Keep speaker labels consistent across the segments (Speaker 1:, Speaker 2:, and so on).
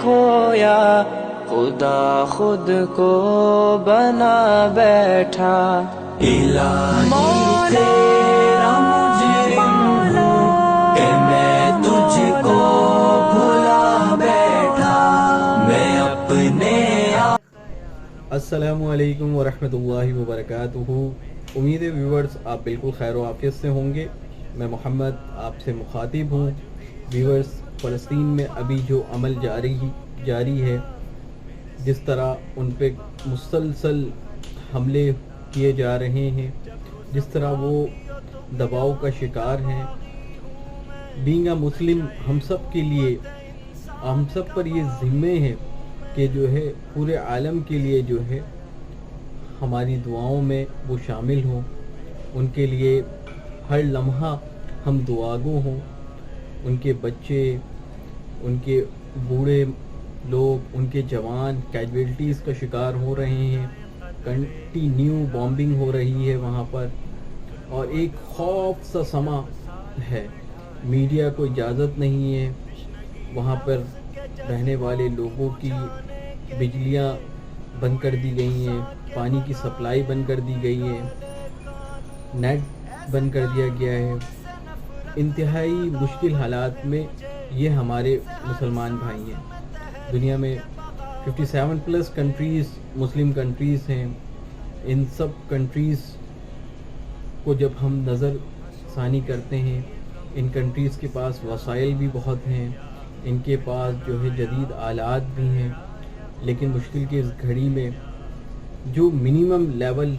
Speaker 1: کھویا خدا خود کو بنا بیٹھا الہی تیرا مجرم ہوں کہ میں تجھ کو بھلا بیٹھا میں اپنے
Speaker 2: السلام علیکم ورحمۃ اللہ وبرکاتہ۔ امید ہے ویورز آپ بالکل خیر و عافیت سے ہوں گے۔ میں محمد آپ سے مخاطب ہوں۔ ویورز، فلسطین میں ابھی جو عمل جاری ہے، جس طرح ان پہ مسلسل حملے کیے جا رہے ہیں، جس طرح وہ دباؤ کا شکار ہیں، بینگ اے مسلم ہم سب کے لیے، ہم سب پر یہ ذمہ ہے کہ جو ہے پورے عالم کے لیے جو ہے ہماری دعاؤں میں وہ شامل ہوں، ان کے لیے ہر لمحہ ہم دعاگو ہوں۔ ان کے بچے، ان کے بوڑھے لوگ، ان کے جوان کیجویلٹیز کا شکار ہو رہے ہیں، کنٹینیو بامبنگ ہو رہی ہے وہاں پر، اور ایک خوف سا سما ہے۔ میڈیا کو اجازت نہیں ہے، وہاں پر رہنے والے لوگوں کی بجلیاں بند کر دی گئی ہیں، پانی کی سپلائی بند کر دی گئی ہے، نیٹ بند کر دیا گیا ہے۔ انتہائی مشکل حالات میں یہ ہمارے مسلمان بھائی ہیں۔ دنیا میں 57 پلس کنٹریز مسلم کنٹریز ہیں۔ ان سب کنٹریز کو جب ہم نظر ثانی کرتے ہیں، ان کنٹریز کے پاس وسائل بھی بہت ہیں، ان کے پاس جو ہے جدید آلات بھی ہیں، لیکن مشکل کی اس گھڑی میں جو منیمم لیول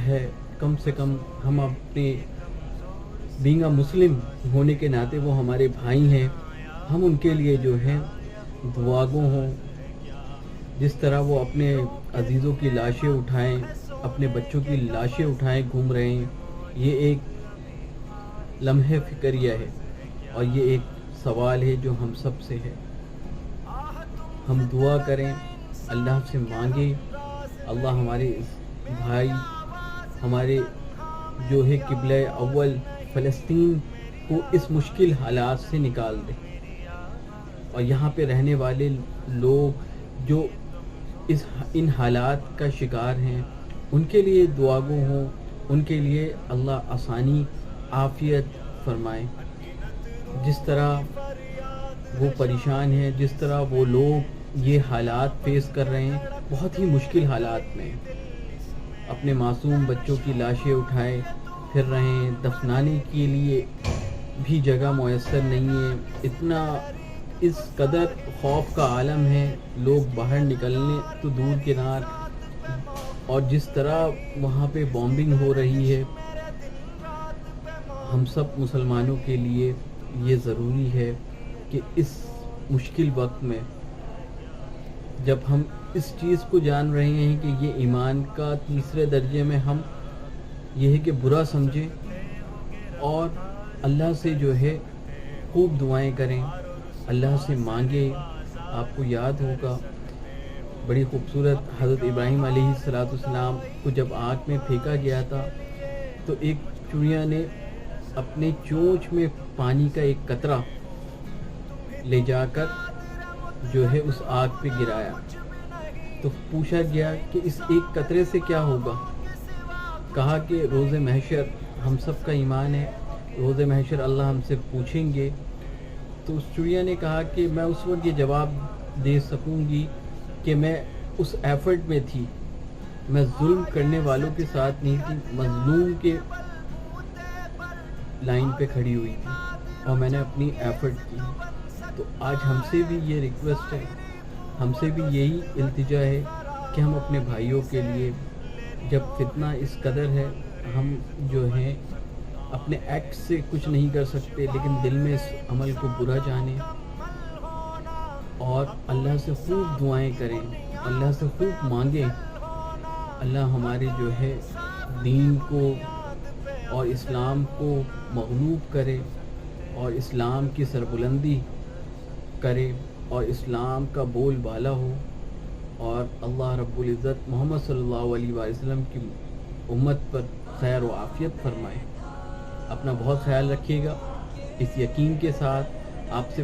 Speaker 2: ہے، کم سے کم ہم اپنے بینگ اے مسلم ہونے کے ناطے وہ ہمارے بھائی ہیں، ہم ان کے لیے جو ہے دعاگو ہوں۔ جس طرح وہ اپنے عزیزوں کی لاشیں اٹھائیں، اپنے بچوں کی لاشیں اٹھائیں گھوم رہے ہیں، یہ ایک لمحہ فکریہ ہے، اور یہ ایک سوال ہے جو ہم سب سے ہے۔ ہم دعا کریں، اللہ سے مانگیں، اللہ ہمارے بھائی، ہمارے جو ہے قبلہ اول فلسطین کو اس مشکل حالات سے نکال دے، اور یہاں پہ رہنے والے لوگ جو ان حالات کا شکار ہیں، ان کے لیے دعاگو ہوں، ان کے لیے اللہ آسانی عافیت فرمائے۔ جس طرح وہ پریشان ہیں، جس طرح وہ لوگ یہ حالات فیس کر رہے ہیں، بہت ہی مشکل حالات میں اپنے معصوم بچوں کی لاشیں اٹھائے پھر رہے ہیں، دفنانے کے لیے بھی جگہ میسر نہیں ہے۔ اتنا اس قدر خوف کا عالم ہے، لوگ باہر نکلنے تو دور کنار، اور جس طرح وہاں پہ بامبنگ ہو رہی ہے، ہم سب مسلمانوں کے لیے یہ ضروری ہے کہ اس مشکل وقت میں جب ہم اس چیز کو جان رہے ہیں کہ یہ ایمان کا تیسرے درجے میں ہم یہ ہے کہ برا سمجھیں، اور اللہ سے جو ہے خوب دعائیں کریں، اللہ سے مانگیں۔ آپ کو یاد ہوگا بڑی خوبصورت حضرت ابراہیم علیہ السلام کو جب آگ میں پھینکا گیا تھا، تو ایک چڑیا نے اپنے چونچ میں پانی کا ایک قطرہ لے جا کر جو ہے اس آگ پہ گرایا، تو پوچھا گیا کہ اس ایک قطرے سے کیا ہوگا؟ کہا کہ روز محشر ہم سب کا ایمان ہے، روز محشر اللہ ہم سے پوچھیں گے۔ تو اس چڑیا نے کہا کہ میں اس وقت یہ جواب دے سکوں گی کہ میں اس ایفرٹ میں تھی، میں ظلم کرنے والوں کے ساتھ نہیں تھی، مظلوم کے لائن پہ کھڑی ہوئی تھی، اور میں نے اپنی ایفرٹ کی۔ تو آج ہم سے بھی یہ ریکویسٹ ہے، ہم سے بھی یہی التجا ہے کہ ہم اپنے بھائیوں کے لیے، جب فتنہ اس قدر ہے، ہم جو ہیں اپنے ایکٹ سے کچھ نہیں کر سکتے، لیکن دل میں اس عمل کو برا جانیں، اور اللہ سے خوب دعائیں کریں، اللہ سے خوب مانگیں، اللہ ہمارے جو ہے دین کو اور اسلام کو مغلوب کرے، اور اسلام کی سربلندی کرے، اور اسلام کا بول بالا ہو، اور اللہ رب العزت محمد صلی اللہ علیہ وسلم کی امت پر خیر و عافیت فرمائے۔ اپنا بہت خیال رکھیے گا، اس یقین کے ساتھ آپ سے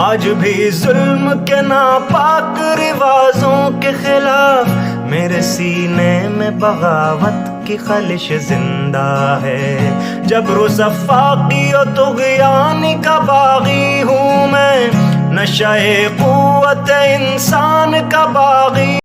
Speaker 3: آج بھی ظلم کے ناپاک رواجوں کے خلاف میرے سینے میں بغاوت کی خلش زندہ ہے. جبر و صفاقی و طغیانی کا باغی ہوں میں، نشہ قوت انسان کا باغی.